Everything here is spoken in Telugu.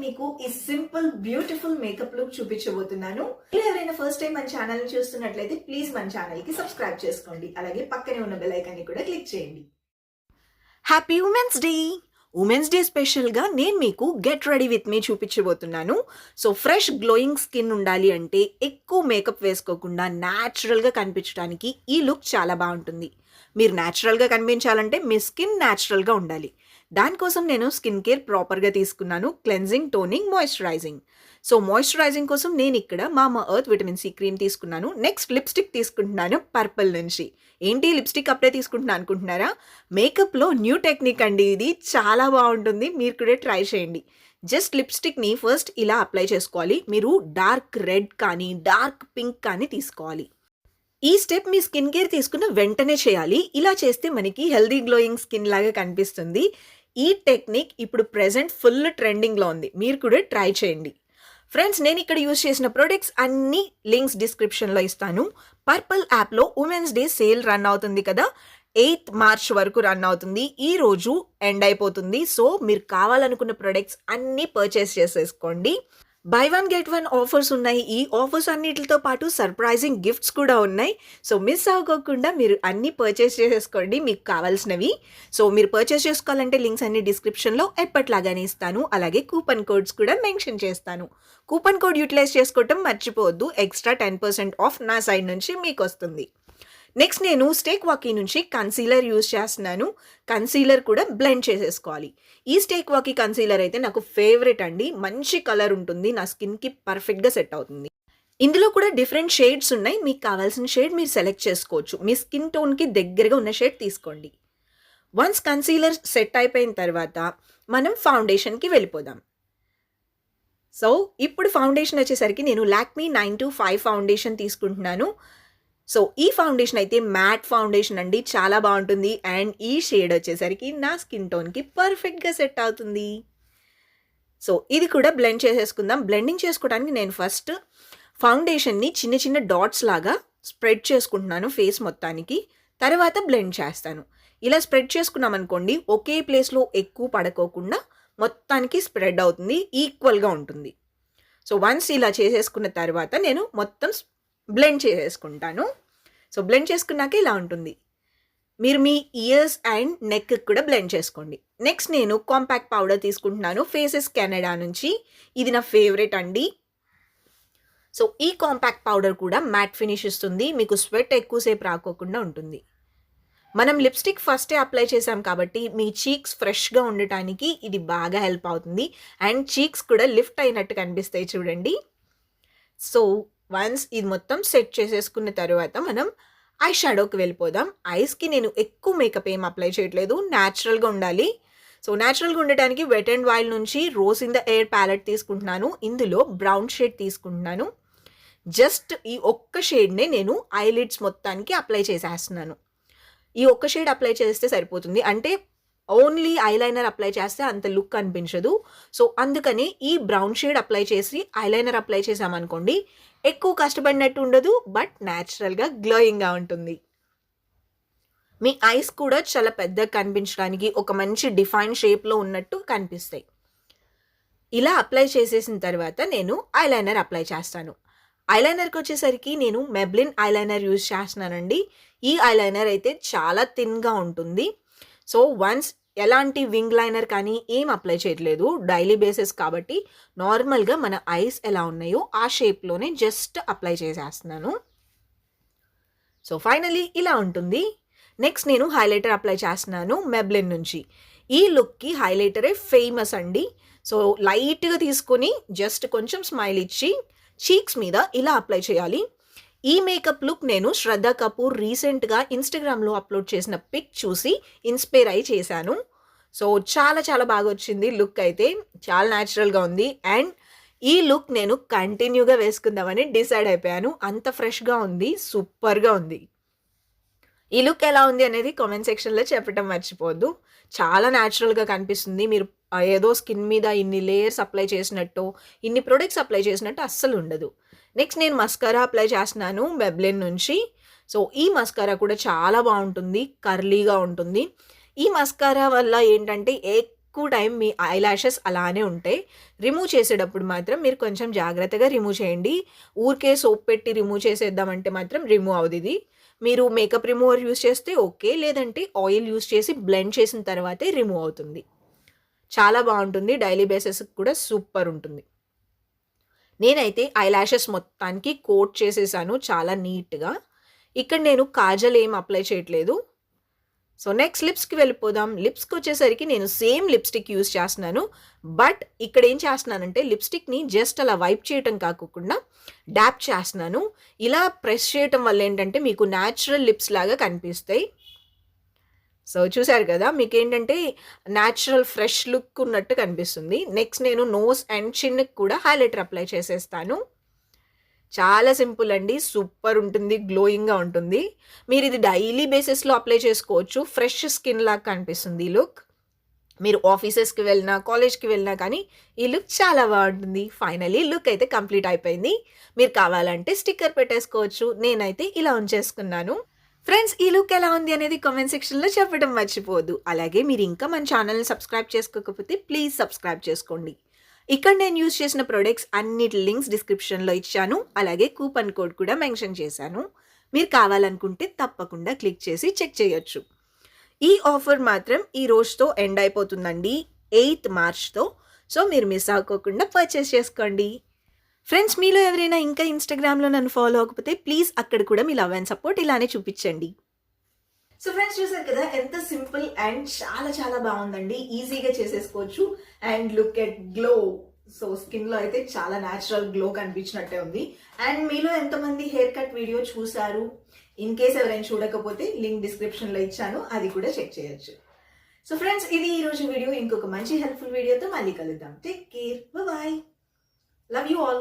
మీకు ఈ సింపుల్ బ్యూటిఫుల్ మేకప్ లుక్ చూపించబోతున్నాను. ఎవరైనా ఫస్ట్ టైం మన ఛానల్ ని చూస్తున్నట్లయితే ప్లీజ్ మన ఛానల్ కి సబ్స్క్రైబ్ చేసుకోండి. అలాగే పక్కనే ఉన్న బెల్ ఐకాన్ ని కూడా క్లిక్ చేయండి. Happy women's day. Women's day స్పెషల్గా నేను మీకు గెట్ రెడీ విత్ మీ చూపించబోతున్నాను. సో ఫ్రెష్ గ్లోయింగ్ స్కిన్ ఉండాలి అంటే ఎక్కువ మేకప్ వేసుకోకుండా న్యాచురల్గా కనిపించడానికి ఈ లుక్ చాలా బాగుంటుంది. మీరు న్యాచురల్గా కనిపించాలంటే మీ స్కిన్ న్యాచురల్గా ఉండాలి. దానికోసం నేను స్కిన్ కేర్ ప్రాపర్గా తీసుకున్నాను. Cleansing, toning, moisturising. So moisturising కోసం నేను ఇక్కడ MamaEarth విటమిన్ సి క్రీమ్ తీసుకున్నాను. నెక్స్ట్ లిప్స్టిక్ తీసుకుంటున్నాను పర్పుల్ నుంచి. ఏంటి లిప్స్టిక్ అప్పుడే తీసుకుంటున్నాను అనుకుంటున్నారా? మేకప్లో న్యూ టెక్నిక్ అండి ఇది. చాలా బాగుంటుంది, మీరు కూడా ట్రై చేయండి. జస్ట్ లిప్స్టిక్ని ఫస్ట్ ఇలా అప్లై చేసుకోవాలి. మీరు డార్క్ రెడ్ కానీ డార్క్ పింక్ కానీ తీసుకోవాలి. ఈ స్టెప్ మీ స్కిన్ కేర్ తీసుకున్న వెంటనే చేయాలి. ఇలా చేస్తే మనకి హెల్దీ గ్లోయింగ్ స్కిన్ లాగా కనిపిస్తుంది. ఈ టెక్నిక్ ఇప్పుడు ప్రెజెంట్ ఫుల్ ట్రెండింగ్లో ఉంది, మీరు కూడా ట్రై చేయండి. ఫ్రెండ్స్, నేను ఇక్కడ యూజ్ చేసిన ప్రొడక్ట్స్ అన్ని లింక్స్ డిస్క్రిప్షన్లో ఇస్తాను. పర్పుల్ యాప్లో ఉమెన్స్ డే సేల్ రన్ అవుతుంది కదా, 8th March వరకు రన్ అవుతుంది. ఈ రోజు ఎండ్ అయిపోతుంది. సో మీరు కావాలనుకున్న ప్రొడక్ట్స్ అన్నీ పర్చేస్ చేసేసుకోండి. By one get one offers ఉన్నాయి. ఈ ఆఫర్స్ అన్నిటితో పాటు సర్ప్రైజింగ్ గిఫ్ట్స్ కూడా ఉన్నాయి. సో మిస్ అవ్వకుండా మీరు అన్నీ పర్చేస్ చేసేసుకోండి మీకు కావాల్సినవి. సో మీరు పర్చేస్ చేసుకోవాలంటే లింక్స్ అన్ని డిస్క్రిప్షన్లో ఎప్పట్లాగానే ఇస్తాను. అలాగే కూపన్ కోడ్స్ కూడా మెన్షన్ చేస్తాను. కూపన్ కోడ్ యూటిలైజ్ చేసుకోవటం మర్చిపోవద్దు. ఎక్స్ట్రా 10% ఆఫ్ నా సైడ్ నుంచి మీకు వస్తుంది. నెక్స్ట్ నేను స్టేక్ వాకీ నుంచి కన్సీలర్ యూజ్ చేస్తున్నాను. కన్సీలర్ కూడా బ్లెండ్ చేసేసుకోవాలి. ఈ స్టేక్ వాకీ కన్సీలర్ అయితే నాకు ఫేవరెట్ అండి. మంచి కలర్ ఉంటుంది, నా స్కిన్కి పర్ఫెక్ట్గా సెట్ అవుతుంది. ఇందులో కూడా డిఫరెంట్ షేడ్స్ ఉన్నాయి. మీకు కావాల్సిన షేడ్ మీరు సెలెక్ట్ చేసుకోవచ్చు. మీ స్కిన్ టోన్కి దగ్గరగా ఉన్న షేడ్ తీసుకోండి. వన్స్ కన్సీలర్ సెట్ అయిపోయిన తర్వాత మనం ఫౌండేషన్కి వెళ్ళిపోదాం. సో ఇప్పుడు ఫౌండేషన్ వచ్చేసరికి నేను లాక్మీ 925 ఫౌండేషన్ తీసుకుంటున్నాను. సో ఈ ఫౌండేషన్ అయితే మ్యాట్ ఫౌండేషన్ అండి, చాలా బాగుంటుంది. అండ్ ఈ షేడ్ వచ్చేసరికి నా స్కిన్ టోన్కి పర్ఫెక్ట్గా సెట్ అవుతుంది. సో ఇది కూడా బ్లెండ్ చేసేసుకుందాం. బ్లెండింగ్ చేసుకోవడానికి నేను ఫస్ట్ ఫౌండేషన్ని చిన్న చిన్న డాట్స్ లాగా స్ప్రెడ్ చేసుకుంటున్నాను ఫేస్ మొత్తానికి. తర్వాత బ్లెండ్ చేస్తాను. ఇలా స్ప్రెడ్ చేసుకున్నాం అనుకోండి, ఒకే ప్లేస్లో ఎక్కువ పడుకోకుండా మొత్తానికి స్ప్రెడ్ అవుతుంది, ఈక్వల్గా ఉంటుంది. సో వన్స్ ఇలా చేసేసుకున్న తర్వాత నేను మొత్తం బ్లెండ్ చేసేసుకుంటాను. సో బ్లెండ్ చేసుకున్నాక ఇలా ఉంటుంది. మీరు మీ ఇయర్స్ అండ్ నెక్ కూడా బ్లెండ్ చేసుకోండి. నెక్స్ట్ నేను కాంపాక్ట్ పౌడర్ తీసుకుంటున్నాను FacesCanada నుంచి. ఇది నా ఫేవరెట్ అండి. సో ఈ కాంపాక్ట్ పౌడర్ కూడా మ్యాట్ ఫినిష్ ఇస్తుంది, మీకు స్వెట్ ఎక్కువసేపు రాకోకుండా ఉంటుంది. మనం లిప్స్టిక్ ఫస్టే అప్లై చేసాం కాబట్టి మీ చీక్స్ ఫ్రెష్గా ఉండటానికి ఇది బాగా హెల్ప్ అవుతుంది. అండ్ చీక్స్ కూడా లిఫ్ట్ అయినట్టు కనిపిస్తాయి చూడండి. సో వన్స్ ఇది మొత్తం సెట్ చేసేసుకున్న తర్వాత మనం ఐ షాడోకి వెళ్ళిపోదాం. ఐస్కి నేను ఎక్కువ మేకప్ ఏం అప్లై చేయట్లేదు, న్యాచురల్గా ఉండాలి. సో న్యాచురల్గా ఉండటానికి వెట్ అండ్ వైల్డ్ నుంచి rose in the air palette తీసుకుంటున్నాను. ఇందులో బ్రౌన్ షేడ్ తీసుకుంటున్నాను. జస్ట్ ఈ ఒక్క షేడ్నే నేను ఐలిడ్స్ మొత్తానికి అప్లై చేసేస్తున్నాను. ఈ ఒక్క షేడ్ అప్లై చేస్తే సరిపోతుంది. అంటే ఓన్లీ ఐలైనర్ అప్లై చేస్తే అంత లుక్ అనిపించదు. సో అందుకని ఈ బ్రౌన్ షేడ్ అప్లై చేసి ఐలైనర్ అప్లై చేసామనుకోండి, ఎక్కువ కష్టపడినట్టు ఉండదు, బట్ న్యాచురల్గా గ్లోయింగ్గా ఉంటుంది. మీ ఐస్ కూడా చాలా పెద్దగా కనిపించడానికి ఒక మంచి డిఫైన్ షేప్లో ఉన్నట్టు కనిపిస్తాయి. ఇలా అప్లై చేసేసిన తర్వాత నేను ఐలైనర్ అప్లై చేస్తాను. ఐలైనర్కి వచ్చేసరికి నేను Maybelline ఐలైనర్ యూజ్ చేస్తున్నానండి. ఈ ఐలైనర్ అయితే చాలా థిన్గా ఉంటుంది. సో వన్స్ ఎలాంటి వింగ్ లైనర్ కానీ ఏం అప్లై చేయట్లేదు, డైలీ బేసిస్ కాబట్టి నార్మల్గా మన ఐస్ ఎలా ఉన్నాయో ఆ షేప్లోనే జస్ట్ అప్లై చేసేస్తున్నాను. సో ఫైనలీ ఇలా ఉంటుంది. నెక్స్ట్ నేను హైలైటర్ అప్లై చేస్తున్నాను Maybelline నుంచి. ఈ లుక్కి హైలైటరే ఫేమస్ అండి. సో లైట్గా తీసుకొని జస్ట్ కొంచెం స్మైల్ ఇచ్చి చీక్స్ మీద ఇలా అప్లై చేయాలి. ఈ మేకప్ లుక్ నేను శ్రద్ధ కపూర్ రీసెంట్గా ఇన్స్టాగ్రామ్లో అప్లోడ్ చేసిన పిక్ చూసి ఇన్స్పైర్ అయ్యి చేశాను. సో చాలా చాలా బాగా వచ్చింది లుక్ అయితే, చాలా న్యాచురల్గా ఉంది. అండ్ ఈ లుక్ నేను కంటిన్యూగా వేసుకుందామని డిసైడ్ అయిపోయాను. అంత ఫ్రెష్గా ఉంది, సూపర్గా ఉంది. ఈ లుక్ ఎలా ఉంది అనేది కామెంట్ సెక్షన్లో చెప్పడం మర్చిపోవద్దు. చాలా న్యాచురల్గా కనిపిస్తుంది. మీరు ఏదో స్కిన్ మీద ఇన్ని లేయర్స్ అప్లై చేసినట్టు, ఇన్ని ప్రొడక్ట్స్ అప్లై చేసినట్టు అస్సలు ఉండదు. నెక్స్ట్ నేను మస్కారా అప్లై చేస్తున్నాను Maybelline నుంచి. సో ఈ మస్కారా కూడా చాలా బాగుంటుంది, కర్లీగా ఉంటుంది. ఈ మస్కారా వల్ల ఏంటంటే ఎక్కువ టైం మీ ఐ లాషెస్ అలానే ఉంటాయి. రిమూవ్ చేసేటప్పుడు మాత్రం మీరు కొంచెం జాగ్రత్తగా రిమూవ్ చేయండి. ఊరికే సోప్ పెట్టి రిమూవ్ చేసేద్దామంటే మాత్రం రిమూవ్ అవ్వదు ఇది. మీరు మేకప్ రిమూవర్ యూస్ చేస్తే ఓకే, లేదంటే ఆయిల్ యూస్ చేసి బ్లెండ్ చేసిన తర్వాతే రిమూవ్ అవుతుంది. చాలా బాగుంటుంది, డైలీ బేసిస్కి కూడా సూపర్ ఉంటుంది. నేనైతే ఐ లాషెస్ మొత్తానికి కోట్ చేసేసాను చాలా నీట్గా. ఇక్కడ నేను కాజల్ ఏం అప్లై చేయట్లేదు. సో నెక్స్ట్ లిప్స్కి వెళ్ళిపోదాం. లిప్స్కి వచ్చేసరికి నేను సేమ్ లిప్స్టిక్ యూస్ చేస్తున్నాను. బట్ ఇక్కడ ఏం చేస్తున్నానంటే లిప్స్టిక్ని జస్ట్ అలా వైప్ చేయటం కాకుండా డాప్ చేస్తున్నాను. ఇలా ప్రెస్ చేయటం వల్ల ఏంటంటే మీకు న్యాచురల్ లిప్స్ లాగా కనిపిస్తాయి. సో చూసారు కదా, మీకు ఏంటంటే న్యాచురల్ ఫ్రెష్ లుక్ ఉన్నట్టు కనిపిస్తుంది. నెక్స్ట్ నేను నోస్ అండ్ చిన్కి కూడా హైలైటర్ అప్లై చేసేస్తాను. చాలా సింపుల్ అండి, సూపర్ ఉంటుంది, గ్లోయింగ్గా ఉంటుంది. మీరు ఇది డైలీ బేసిస్లో అప్లై చేసుకోవచ్చు. ఫ్రెష్ స్కిన్ లాగా కనిపిస్తుంది ఈ లుక్. మీరు ఆఫీసెస్కి వెళ్ళినా కాలేజ్కి వెళ్ళినా కానీ ఈ లుక్ చాలా బాగుంటుంది. ఫైనలీ లుక్ అయితే కంప్లీట్ అయిపోయింది. మీరు కావాలంటే స్టిక్కర్ పెట్టేసుకోవచ్చు. నేనైతే ఇలా ఉంచేసుకున్నాను. ఫ్రెండ్స్, ఈ లుక్ ఎలా ఉంది అనేది కామెంట్ సెక్షన్లో చెప్పడం మర్చిపోవద్దు. అలాగే మీరు ఇంకా మన ఛానల్ని సబ్స్క్రైబ్ చేసుకోకపోతే ప్లీజ్ సబ్స్క్రైబ్ చేసుకోండి. ఇక్కడ నేను యూజ్ చేసిన ప్రొడక్ట్స్ అన్నిటి లింక్స్ డిస్క్రిప్షన్లో ఇచ్చాను. అలాగే కూపన్ కోడ్ కూడా మెన్షన్ చేశాను. మీరు కావాలనుకుంటే తప్పకుండా క్లిక్ చేసి చెక్ చేయొచ్చు. ఈ ఆఫర్ మాత్రం ఈ రోజుతో ఎండ్ అయిపోతుందండి, 8th మార్చ్తో. సో మీరు మిస్ అవ్వకుండా పర్చేస్ చేసుకోండి. ఫ్రెండ్స్, మీలో ఎవరైనా ఇంకా ఇన్స్టాగ్రామ్లో నన్ను ఫాలో అవ్వకపోతే ప్లీజ్ అక్కడ కూడా మీ లవ్ అండ్ సపోర్ట్ ఇలానే చూపించండి. సో ఫ్రెండ్స్, చూసారు కదా ఎంత సింపుల్ అండ్ చాలా చాలా బాగుందండి. ఈజీగా చేసేసుకోవచ్చు. And look at glow. So skin లో అయితే చాలా న్యాచురల్ గ్లో కనిపించినట్టే ఉంది. అండ్ మీలో ఎంతమంది హెయిర్ కట్ వీడియో చూసారు? ఇన్ కేస్ ఎవరైనా చూడకపోతే లింక్ డిస్క్రిప్షన్ లో ఇచ్చాను, అది కూడా చెక్ చేయొచ్చు. సో ఫ్రెండ్స్, ఇది ఈ రోజు వీడియో. ఇంకొక మంచి హెల్ప్ఫుల్ వీడియోతో మళ్ళీ కలుద్దాం. Take care, bye. Love you all.